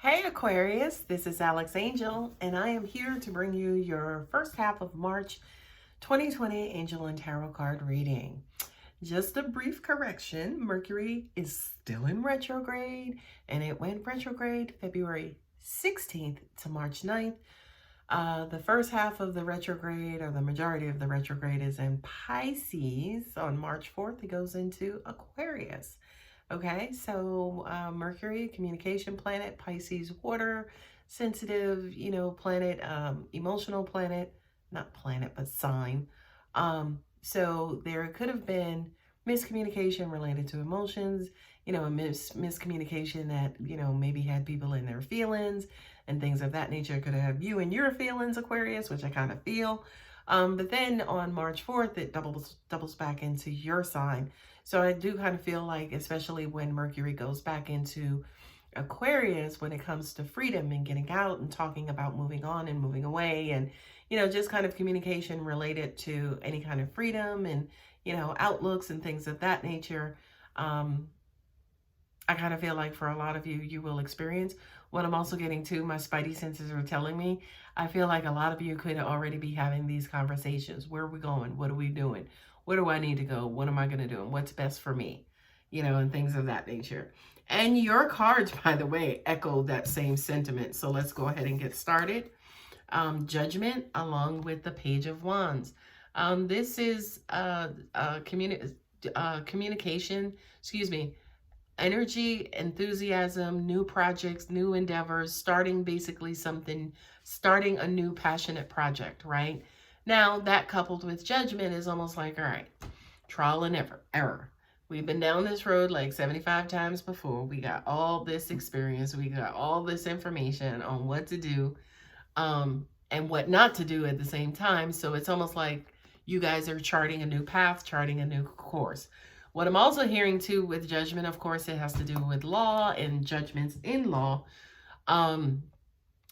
Hey Aquarius, this is Alex Angel, and I am here to bring you your first half of March 2020 Angel and Tarot card reading. Just a brief correction, Mercury is still in retrograde, and it went retrograde February 16th to March 9th. The first half of the retrograde, or the majority of the retrograde, is in Pisces. On March 4th, it goes into Aquarius. Okay, so Mercury, communication planet, Pisces, water, sensitive, planet, emotional planet, not planet, but sign. So there could have been miscommunication related to emotions, a miscommunication that, maybe had people in their feelings and things of that nature. It could have you and your feelings, Aquarius, which I kind of feel. But then on March 4th, it doubles back into your sign. So I do kind of feel like, especially when Mercury goes back into Aquarius, when it comes to freedom and getting out and talking about moving on and moving away and, just kind of communication related to any kind of freedom and, outlooks and things of that nature. I kind of feel like for a lot of you, you will experience what I'm also getting to. My spidey senses are telling me, I feel like a lot of you could already be having these conversations. Where are we going? What are we doing? Where do I need to go? What am I going to do? And what's best for me? And things of that nature. And your cards, by the way, echo that same sentiment. So let's go ahead and get started. Judgment along with the Page of Wands. This is communication, energy, enthusiasm, new projects, new endeavors, starting a new passionate project, right? Now, that coupled with judgment is almost like, all right, trial and error. We've been down this road like 75 times before. We got all this experience. We got all this information on what to do and what not to do at the same time. So it's almost like you guys are charting a new path, charting a new course. What I'm also hearing too with judgment, of course, it has to do with law and judgments in law.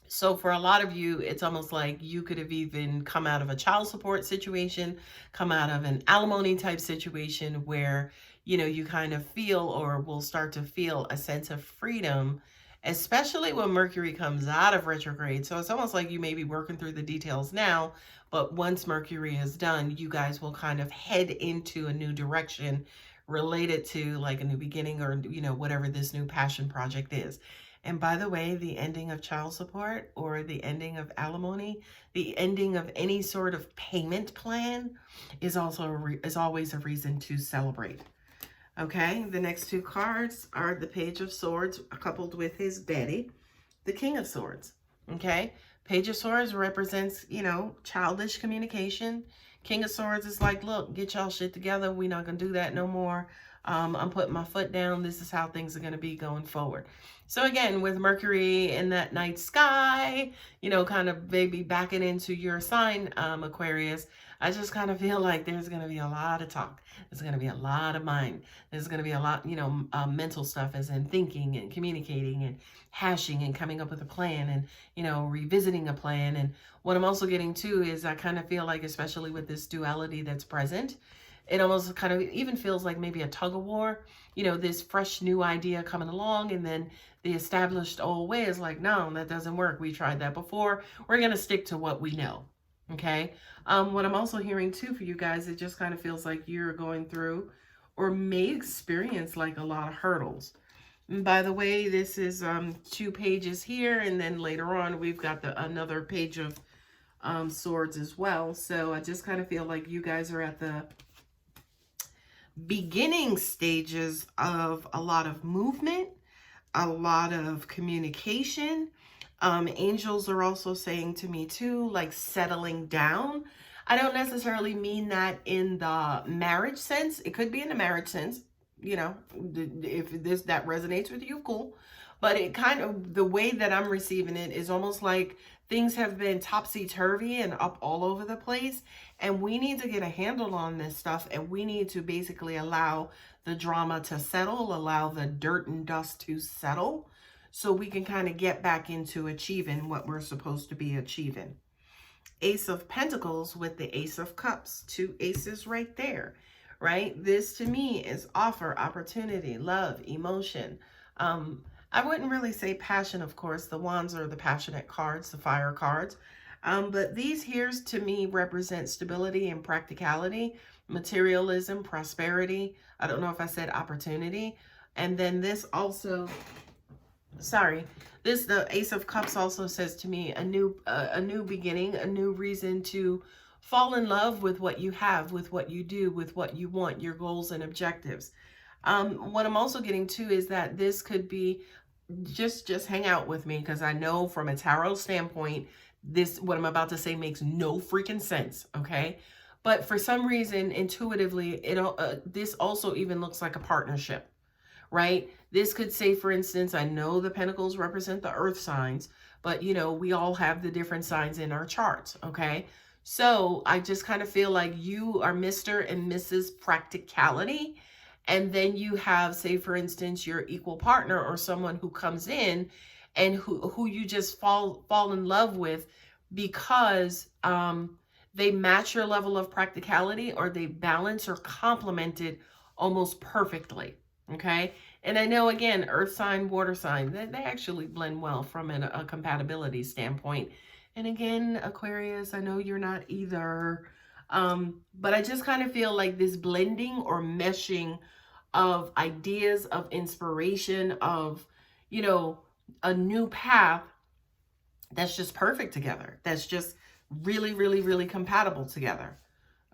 So for a lot of you, it's almost like you could have even come out of a child support situation, come out of an alimony type situation where, you kind of feel or will start to feel a sense of freedom, especially when Mercury comes out of retrograde. So it's almost like you may be working through the details now, but once Mercury is done, you guys will kind of head into a new direction related to like a new beginning or, whatever this new passion project is. And by the way, the ending of child support or the ending of alimony, the ending of any sort of payment plan is always a reason to celebrate. Okay, the next two cards are the Page of Swords coupled with his Betty, the King of Swords. Okay, Page of Swords represents, childish communication. King of Swords is like, look, get y'all shit together. We're not going to do that no more. I'm putting my foot down. This is how things are going to be going forward. So again, with Mercury in that night sky, kind of maybe backing into your sign, Aquarius, I just kind of feel like there's going to be a lot of talk. There's going to be a lot of mind. There's going to be a lot, mental stuff as in thinking and communicating and hashing and coming up with a plan and, revisiting a plan. And what I'm also getting to is I kind of feel like, especially with this duality that's present, it almost kind of even feels like maybe a tug of war, this fresh new idea coming along, and then the established old way is like, no, that doesn't work. We tried that before. We're going to stick to what we know. Okay. What I'm also hearing too for you guys, it just kind of feels like you're going through or may experience like a lot of hurdles. And by the way, this is 2 pages here, and then later on we've got another page of swords as well. So I just kind of feel like you guys are at the beginning stages of a lot of movement, a lot of communication. Angels are also saying to me too, like settling down. I don't necessarily mean that in the marriage sense. It could be in the marriage sense, if that resonates with you, cool. But it kind of, the way that I'm receiving it is almost like things have been topsy-turvy and up all over the place. And we need to get a handle on this stuff. And we need to basically allow the drama to settle, allow the dirt and dust to settle, so we can kind of get back into achieving what we're supposed to be achieving. Ace of Pentacles with the Ace of Cups. 2 aces right there, right? This to me is offer, opportunity, love, emotion. I wouldn't really say passion, of course. The wands are the passionate cards, the fire cards. But these here's to me represent stability and practicality, materialism, prosperity. I don't know if I said opportunity. And then this also, sorry, this, the Ace of Cups also says to me a new beginning, a new reason to fall in love with what you have, with what you do, with what you want, your goals and objectives. What I'm also getting to is that this could be just hang out with me, because I know from a tarot standpoint, this, what I'm about to say, makes no freaking sense, okay? But for some reason, intuitively, this also even looks like a partnership, right? This could say, for instance, I know the pentacles represent the earth signs, but you know, we all have the different signs in our charts, okay? So I just kind of feel like you are Mr. and Mrs. Practicality. And then you have, say, for instance, your equal partner or someone who comes in and who you just fall in love with because they match your level of practicality, or they balance or complement it almost perfectly. Okay. And I know, again, earth sign, water sign, they actually blend well from a compatibility standpoint. And again, Aquarius, I know you're not either. But I just kind of feel like this blending or meshing of ideas, of inspiration, of, you know, a new path that's just perfect together. That's just really, really, really compatible together.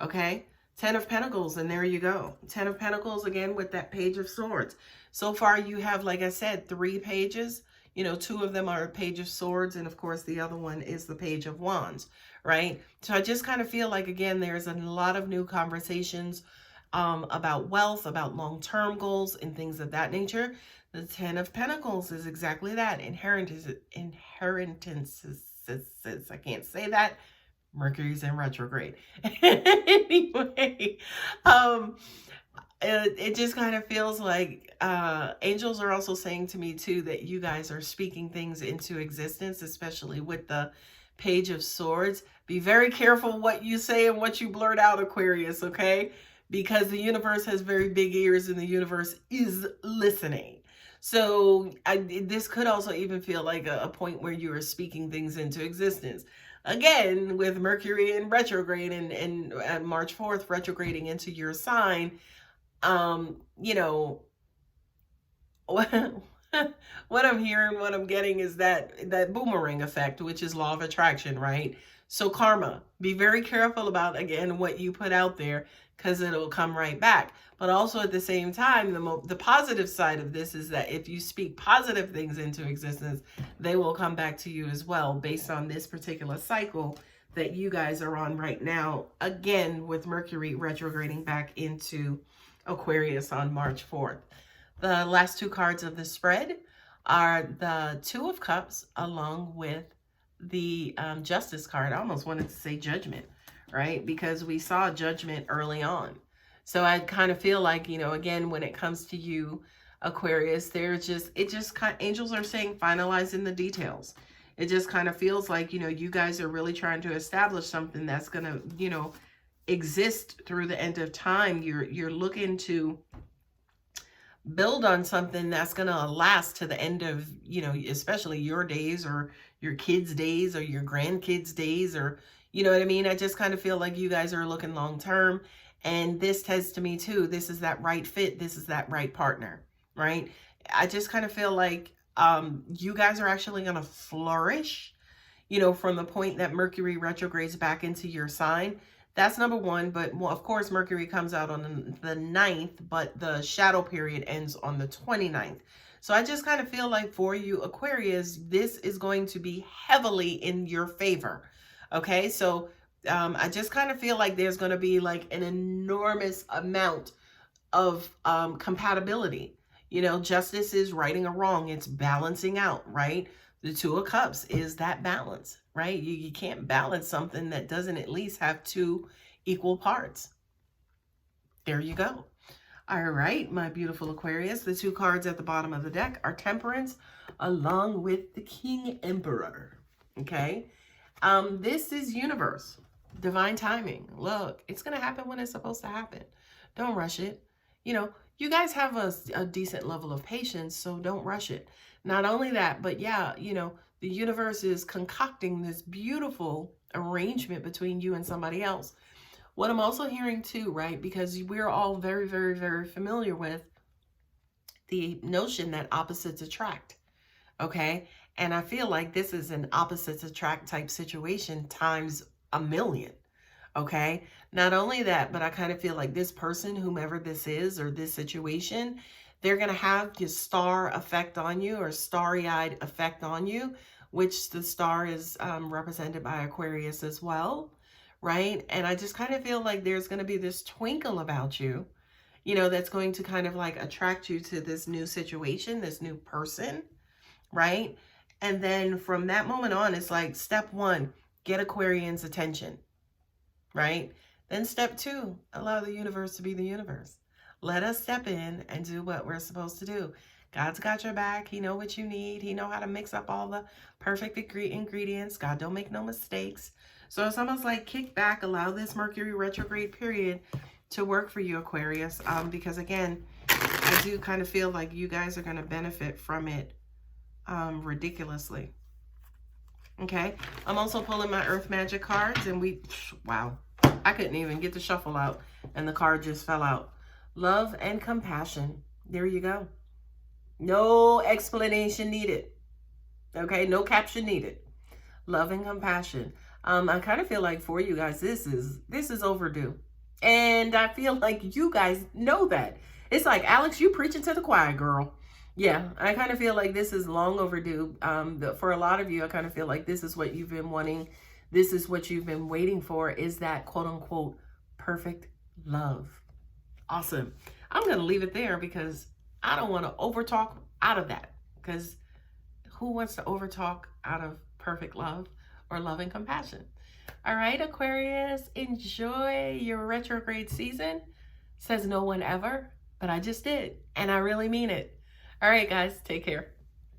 Okay. 10 of Pentacles, and there you go. 10 of Pentacles again with that Page of Swords. So far you have, like I said, 3 pages. You know, 2 of them are Page of Swords, and of course the other one is the Page of Wands, right? So I just kind of feel like, again, there's a lot of new conversations about wealth, about long-term goals and things of that nature. The 10 of Pentacles is exactly that. Inheritances. I can't say that. Mercury's in retrograde. Anyway, it just kind of feels like angels are also saying to me too that you guys are speaking things into existence, especially with the Page of Swords. Be very careful what you say and what you blurt out, Aquarius, okay? Because the universe has very big ears and the universe is listening. So this could also even feel like a point where you are speaking things into existence. Again, with Mercury in retrograde and March 4th retrograding into your sign, you know, what I'm hearing, what I'm getting is that boomerang effect, which is law of attraction, right? So karma, be very careful about, again, what you put out there, because it'll come right back. But also at the same time, the positive side of this is that if you speak positive things into existence, they will come back to you as well, based on this particular cycle that you guys are on right now. Again, with Mercury retrograding back into Aquarius on March 4th. The last 2 cards of the spread are the 2 of Cups along with the Justice card. I almost wanted to say Judgment, right? Because we saw Judgment early on. So I kind of feel like, you know, again, when it comes to you, Aquarius, angels are saying finalizing the details. It just kind of feels like, you know, you guys are really trying to establish something that's going to, you know, exist through the end of time. You're looking to build on something that's going to last to the end of, you know, especially your days or your kids' days or your grandkids' days, or, you know what I mean? I just kind of feel like you guys are looking long term. And this says to me too, this is that right fit. This is that right partner, right? I just kind of feel like you guys are actually going to flourish, you know, from the point that Mercury retrogrades back into your sign. That's number one. But well, of course, Mercury comes out on the 9th, but the shadow period ends on the 29th. So I just kind of feel like for you, Aquarius, this is going to be heavily in your favor. Okay, so I just kind of feel like there's going to be like an enormous amount of compatibility. You know, justice is righting a wrong. It's balancing out, right? The 2 of Cups is that balance, right? You can't balance something that doesn't at least have 2 equal parts. There you go. All right, my beautiful Aquarius. The 2 cards at the bottom of the deck are Temperance along with the King Emperor. Okay. This is universe, divine timing. Look, it's going to happen when it's supposed to happen. Don't rush it. You know, you guys have a decent level of patience, so don't rush it. Not only that, but yeah, you know, the universe is concocting this beautiful arrangement between you and somebody else. What I'm also hearing too, right, because we're all very, very, very familiar with the notion that opposites attract, okay? And I feel like this is an opposites attract type situation times a million, okay? Not only that, but I kind of feel like this person, whomever this is or this situation, they're going to have this star effect on you, or starry-eyed effect on you, which the star is represented by Aquarius as well, right? And I just kind of feel like there's going to be this twinkle about you, you know, that's going to kind of like attract you to this new situation, this new person, right? And then from that moment on, it's like step one, get Aquarian's attention, right? Then step two, allow the universe to be the universe. Let us step in and do what we're supposed to do. God's got your back. He know what you need. He know how to mix up all the perfect ingredients. God don't make no mistakes. So it's almost like kick back, allow this Mercury retrograde period to work for you, Aquarius. Because again, I do kind of feel like you guys are going to benefit from it ridiculously. Okay, I'm also pulling my Earth Magic cards, and wow, I couldn't even get the shuffle out, and the card just fell out. Love and compassion. There you go. No explanation needed. Okay, no caption needed. Love and compassion. I kind of feel like for you guys, this is overdue. And I feel like you guys know that. It's like, Alex, you preaching to the choir, girl. Yeah, I kind of feel like this is long overdue. For a lot of you, I kind of feel like this is what you've been wanting. This is what you've been waiting for, is that quote unquote perfect love. Awesome. I'm going to leave it there because I don't want to overtalk out of that. Because who wants to overtalk out of perfect love or love and compassion? All right, Aquarius, enjoy your retrograde season. Says no one ever, but I just did. And I really mean it. All right, guys, take care.